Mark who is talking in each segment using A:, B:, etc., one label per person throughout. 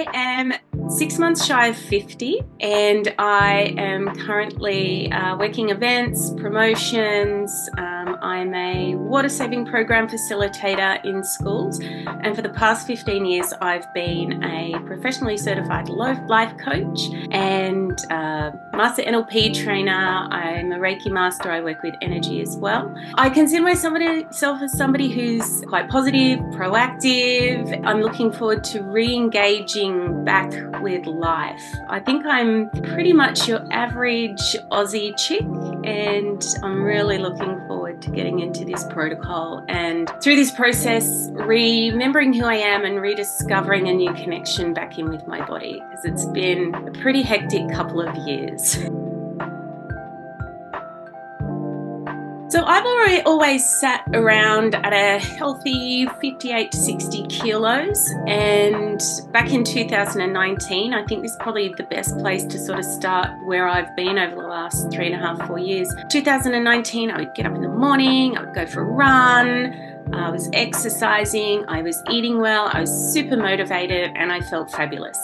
A: I am 6 months shy of 50 and I am currently working events, promotions. I'm a water saving program facilitator in schools, and for the past 15 years I've been a professionally certified life coach and master NLP trainer. I'm a Reiki master. I work with energy as well. I consider myself as somebody who's quite positive, proactive. I'm looking forward to re-engaging back with life. I think I'm pretty much your average Aussie chick, and I'm really looking forward to getting into this protocol and through this process remembering who I am and rediscovering a new connection back in with my body, because it's been a pretty hectic couple of years. So I've always sat around at a healthy 58 to 60 kilos, and back in 2019, I think this is probably the best place to sort of start where I've been over the last 3.5, 4 years. 2019, I would get up in the morning, I would go for a run, I was exercising, I was eating well, I was super motivated, and I felt fabulous.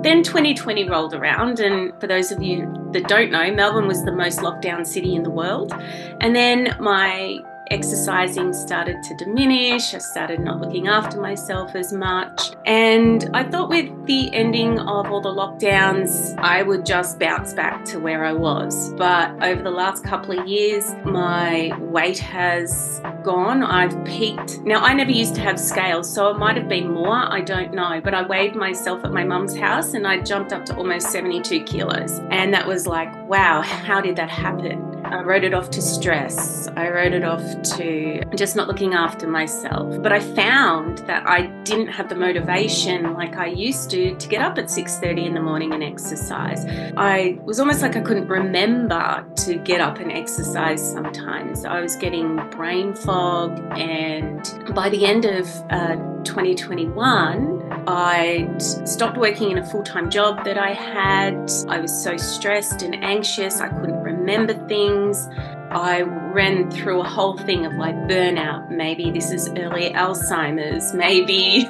A: Then 2020 rolled around, and for those of you that don't know, Melbourne was the most locked down city in the world. And then my exercising started to diminish. I started not looking after myself as much. And I thought with the ending of all the lockdowns, I would just bounce back to where I was. But over the last couple of years, my weight has gone. I've peaked. Now, I never used to have scales, so it might have been more. I don't know. But I weighed myself at my mum's house and I jumped up to almost 72 kilos. And that was like, wow, how did that happen? I wrote it off to stress. I wrote it off to just not looking after myself. But I found that I didn't have the motivation like I used to get up at 6:30 in the morning and exercise. I was almost like I couldn't remember to get up and exercise sometimes. I was getting brain fog, and by the end of 2021, I'd stopped working in a full-time job that I had. I was so stressed and anxious, I couldn't remember things. I ran through a whole thing of like burnout. Maybe this is early Alzheimer's, maybe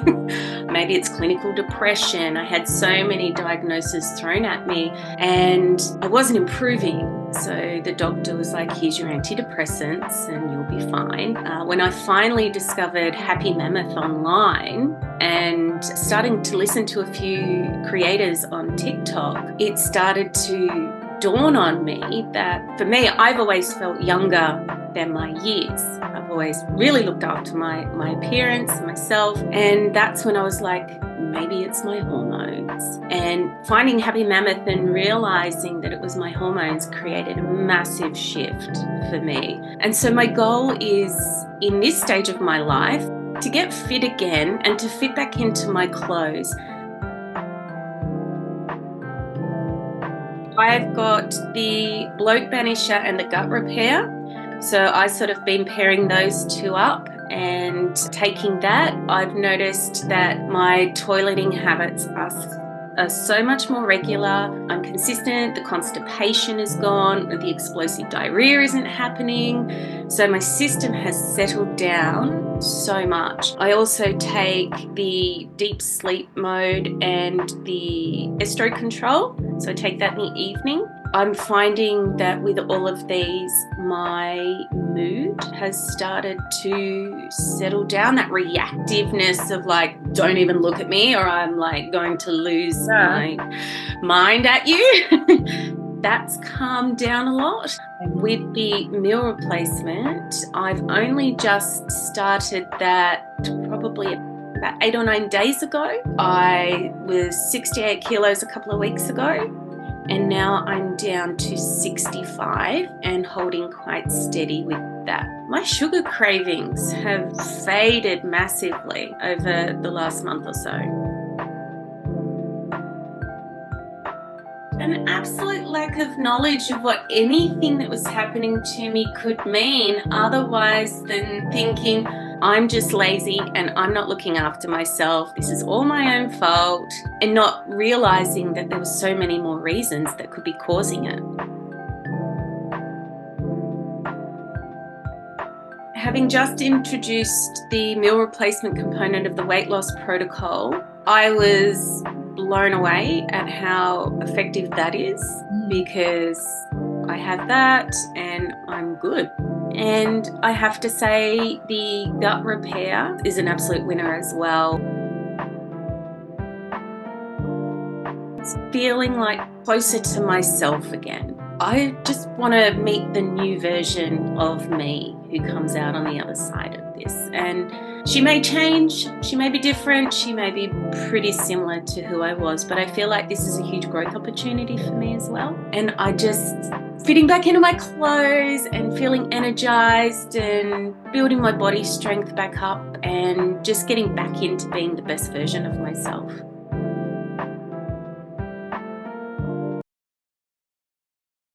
A: it's clinical depression. I had so many diagnoses thrown at me and I wasn't improving. So the doctor was like, here's your antidepressants and you'll be fine. When I finally discovered Happy Mammoth online and starting to listen to a few creators on TikTok, it started to dawn on me that for me, I've always felt younger than my years. I've always really looked after my appearance, myself, and that's when I was like, maybe it's my hormones. And finding Happy Mammoth and realizing that it was my hormones created a massive shift for me. And so my goal is, in this stage of my life, to get fit again and to fit back into my clothes. I've got the bloat banisher and the gut repair. So I sort of been pairing those two up and taking that. I've noticed that my toileting habits are so much more regular. I'm consistent, the constipation is gone, the explosive diarrhea isn't happening. So my system has settled down so much. I also take the deep sleep mode and the estro control. So I take that in the evening. I'm finding that with all of these, my mood has started to settle down. That reactiveness of like, don't even look at me or I'm like going to lose my mind at you. That's calmed down a lot. With the meal replacement, I've only just started that probably about 8 or 9 days ago. I was 68 kilos a couple of weeks ago, and now I'm down to 65 and holding quite steady with that. My sugar cravings have faded massively over the last month or so. An absolute lack of knowledge of what anything that was happening to me could mean, otherwise than thinking, I'm just lazy and I'm not looking after myself. This is all my own fault, and not realizing that there were so many more reasons that could be causing it. Having just introduced the meal replacement component of the weight loss protocol, I was blown away at how effective that is, because I have that and I'm good. And I have to say the gut repair is an absolute winner as well. It's feeling like closer to myself again. I just want to meet the new version of me who comes out on the other side of this. And she may change, she may be different, she may be pretty similar to who I was, but I feel like this is a huge growth opportunity for me as well. And I just fitting back into my clothes and feeling energized and building my body strength back up and just getting back into being the best version of myself.